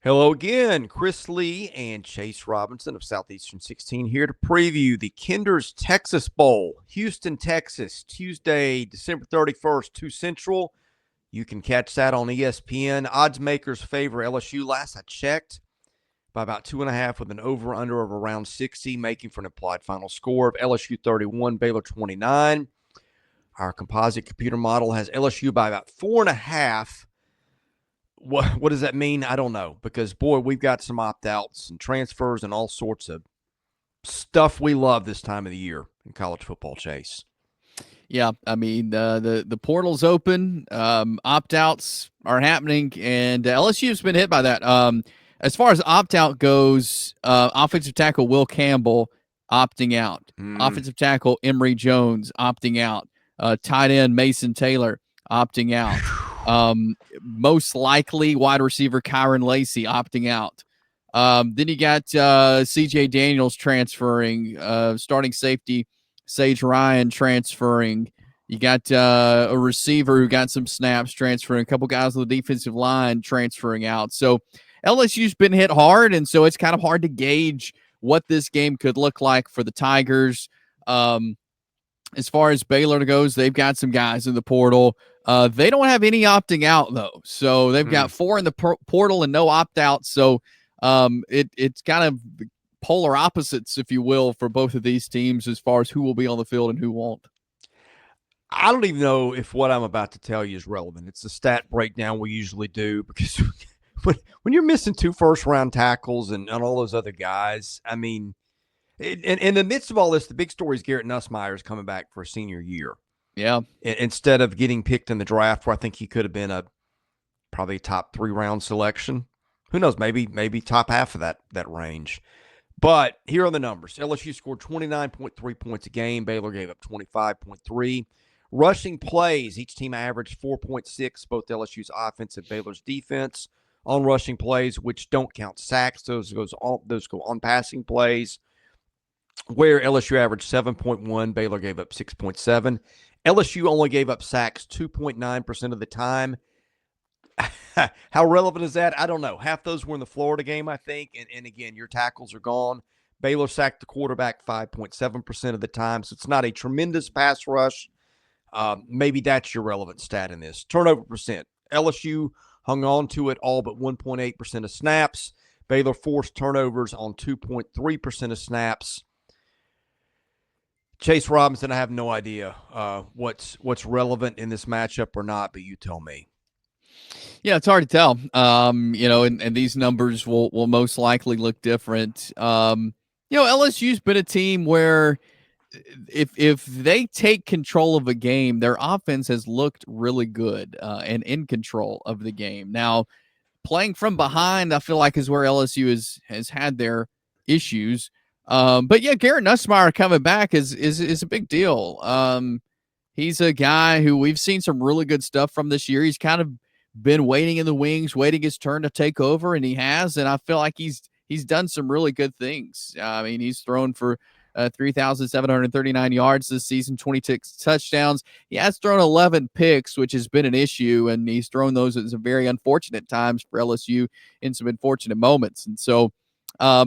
Hello again, Chris Lee and Chase Robinson of Southeastern 16 here to preview the Kinder's Texas Bowl, Houston, Texas, Tuesday, December 31st, 2 Central. You can catch that on ESPN. Odds makers favor LSU last I checked by about 2.5 with an over-under of around 60, making for an implied final score of LSU 31, Baylor 29. Our composite computer model has LSU by about 4.5. What does that mean? I don't know, because, boy, we've got some opt-outs and transfers and all sorts of stuff we love this time of the year in college football, Chase. Yeah, I mean, the portal's open, opt-outs are happening, and LSU's been hit by that. As far as opt-out goes, offensive tackle Will Campbell opting out. Offensive tackle Emory Jones opting out. Tight end Mason Taylor opting out. Most likely wide receiver Kyron Lacey opting out. Then you got C.J. Daniels transferring, starting safety Sage Ryan transferring. You got a receiver who got some snaps transferring, a couple guys on the defensive line transferring out. So LSU's been hit hard, and so it's kind of hard to gauge what this game could look like for the Tigers. As far as Baylor goes, they've got some guys in the portal. They don't have any opting out, though. So they've got 4 in the portal and no opt-out. So it's kind of polar opposites, if you will, for both of these teams as far as who will be on the field and who won't. I don't even know if what I'm about to tell you is relevant. It's a stat breakdown we usually do because when you're missing 2 first-round tackles and all those other guys, I mean, in the midst of all this, the big story is Garrett Nussmeire is coming back for a senior year. Yeah. Instead of getting picked in the draft, where I think he could have been probably a top 3-round selection. Who knows? Maybe top half of that range. But here are the numbers. LSU scored 29.3 points a game. Baylor gave up 25.3. Rushing plays, each team averaged 4.6, both LSU's offense and Baylor's defense on rushing plays, which don't count sacks. Those go on passing plays, where LSU averaged 7.1, Baylor gave up 6.7. LSU only gave up sacks 2.9% of the time. How relevant is that? I don't know. Half those were in the Florida game, I think. And again, your tackles are gone. Baylor sacked the quarterback 5.7% of the time, so it's not a tremendous pass rush. Maybe that's your relevant stat in this. Turnover percent. LSU hung on to it all but 1.8% of snaps. Baylor forced turnovers on 2.3% of snaps. Chase Robinson, I have no idea what's relevant in this matchup or not, but you tell me. Yeah, it's hard to tell. And these numbers will most likely look different. LSU's been a team where if they take control of a game, their offense has looked really good and in control of the game. Now, playing from behind, I feel like is where LSU has had their issues. But yeah, Garrett Nussmeire coming back is a big deal. He's a guy who we've seen some really good stuff from this year. He's kind of been waiting in the wings, waiting his turn to take over, and he has. And I feel like he's done some really good things. I mean, he's thrown for 3,739 yards this season, 26 touchdowns. He has thrown 11 picks, which has been an issue, and he's thrown those at some very unfortunate times for LSU in some unfortunate moments. And so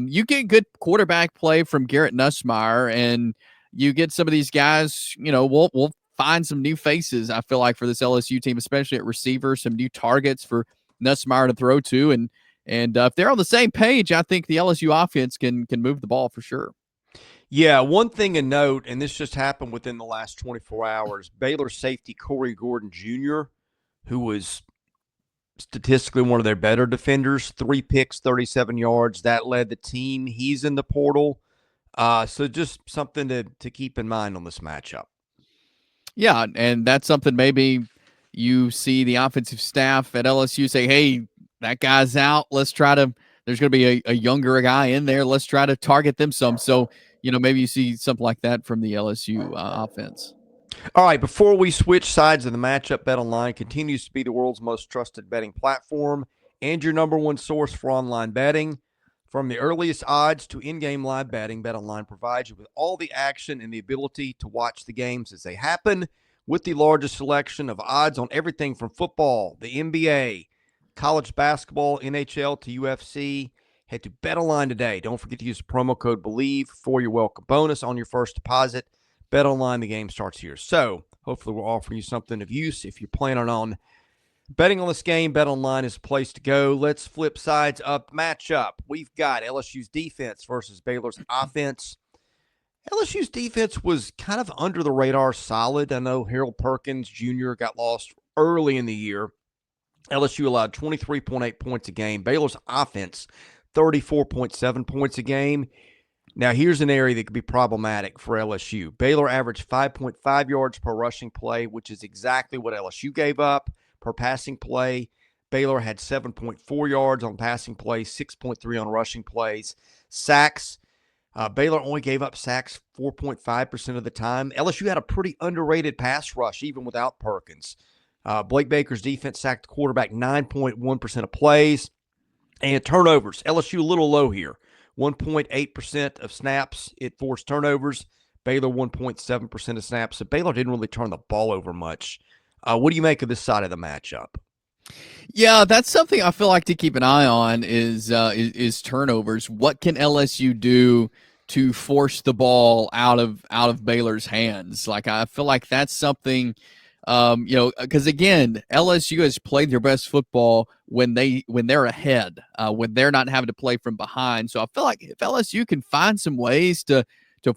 you get good quarterback play from Garrett Nussmeire, and you get some of these guys, we'll find some new faces, I feel like, for this LSU team, especially at receiver, some new targets for Nussmeire to throw to. And if they're on the same page, I think the LSU offense can move the ball for sure. Yeah, one thing to note, and this just happened within the last 24 hours, Baylor safety Corey Gordon Jr., who was statistically one of their better defenders, 3 picks, 37 yards. That led the team. He's in the portal. So just something to keep in mind on this matchup. Yeah, and that's something maybe you see the offensive staff at LSU say, hey, that guy's out. Let's try to – there's going to be a younger guy in there. Let's try to target them some. So, maybe you see something like that from the LSU offense. All right, before we switch sides of the matchup, BetOnline continues to be the world's most trusted betting platform and your number one source for online betting. From the earliest odds to in-game live betting, BetOnline provides you with all the action and the ability to watch the games as they happen with the largest selection of odds on everything from football, the NBA, college basketball, NHL to UFC. Head to BetOnline today. Don't forget to use the promo code BELIEVE for your welcome bonus on your first deposit. BetOnline, the game starts here. So hopefully we're offering you something of use. If you're planning on betting on this game, BetOnline is the place to go. Let's flip sides up matchup. We've got LSU's defense versus Baylor's offense. LSU's defense was kind of under the radar solid. I know Harold Perkins Jr. got lost early in the year. LSU allowed 23.8 points a game. Baylor's offense, 34.7 points a game. Now, here's an area that could be problematic for LSU. Baylor averaged 5.5 yards per rushing play, which is exactly what LSU gave up per passing play. Baylor had 7.4 yards on passing plays, 6.3 on rushing plays. Sacks, Baylor only gave up sacks 4.5% of the time. LSU had a pretty underrated pass rush, even without Perkins. Blake Baker's defense sacked the quarterback 9.1% of plays. And turnovers, LSU a little low here. 1.8% of snaps, it forced turnovers. Baylor 1.7% of snaps. So Baylor didn't really turn the ball over much. What do you make of this side of the matchup? Yeah, that's something I feel like to keep an eye on is turnovers. What can LSU do to force the ball out of Baylor's hands? Like, I feel like that's something, because again, LSU has played their best football when they're ahead, when they're not having to play from behind. So I feel like if LSU can find some ways to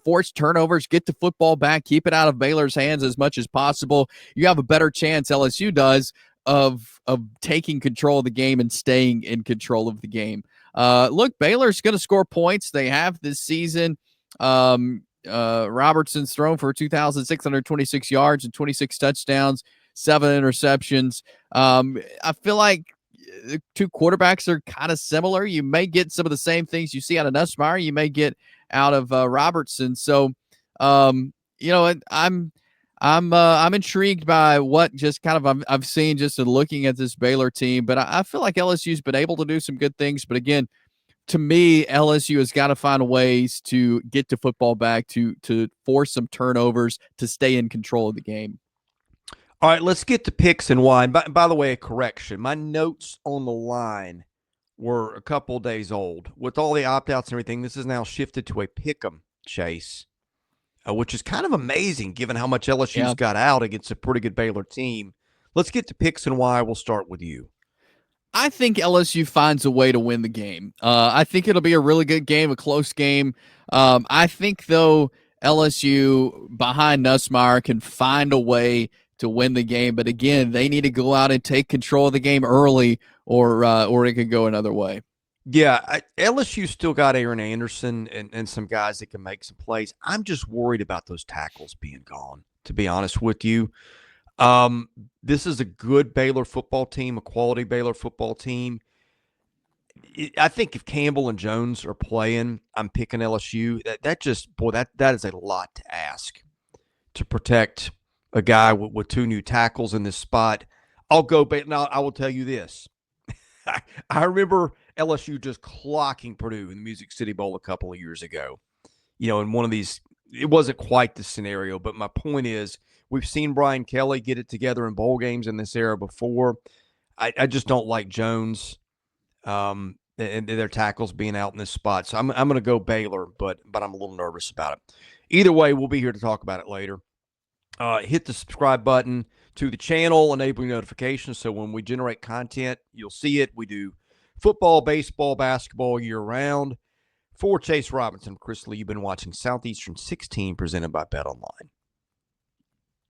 force turnovers, get the football back, keep it out of Baylor's hands as much as possible, you have a better chance, LSU does, of taking control of the game and staying in control of the game. Look, Baylor's going to score points. They have this season. Robertson's thrown for 2,626 yards and 26 touchdowns, 7 interceptions. I feel like the two quarterbacks are kind of similar. You may get some of the same things you see out of Nussmeire. You may get out of Robertson. So, I'm intrigued by what just kind of I've seen just in looking at this Baylor team, but I feel like LSU's been able to do some good things. But again, to me, LSU has got to find ways to get the football back, to force some turnovers, to stay in control of the game. All right, let's get to picks and why. By the way, a correction. My notes on the line were a couple days old. With all the opt-outs and everything, this is now shifted to a pick-em chase, which is kind of amazing given how much LSU's got out against a pretty good Baylor team. Let's get to picks and why. We'll start with you. I think LSU finds a way to win the game. I think it'll be a really good game, a close game. I think, though, LSU behind Nussmeire can find a way to win the game. But again, they need to go out and take control of the game early, or it could go another way. Yeah, LSU still got Aaron Anderson and some guys that can make some plays. I'm just worried about those tackles being gone, to be honest with you. This is a good Baylor football team, a quality Baylor football team. I think if Campbell and Jones are playing, I'm picking LSU. That is a lot to ask to protect a guy with 2 new tackles in this spot. I'll go, but now I will tell you this. I remember LSU just clocking Purdue in the Music City Bowl a couple of years ago. In one of these, it wasn't quite the scenario, but my point is we've seen Brian Kelly get it together in bowl games in this era before. I just don't like Jones and their tackles being out in this spot. So I'm going to go Baylor, but I'm a little nervous about it. Either way, we'll be here to talk about it later. Hit the subscribe button to the channel, enabling notifications so when we generate content, you'll see it. We do football, baseball, basketball year-round. For Chase Robinson, Chris Lee, you've been watching Southeastern 16 presented by BetOnline.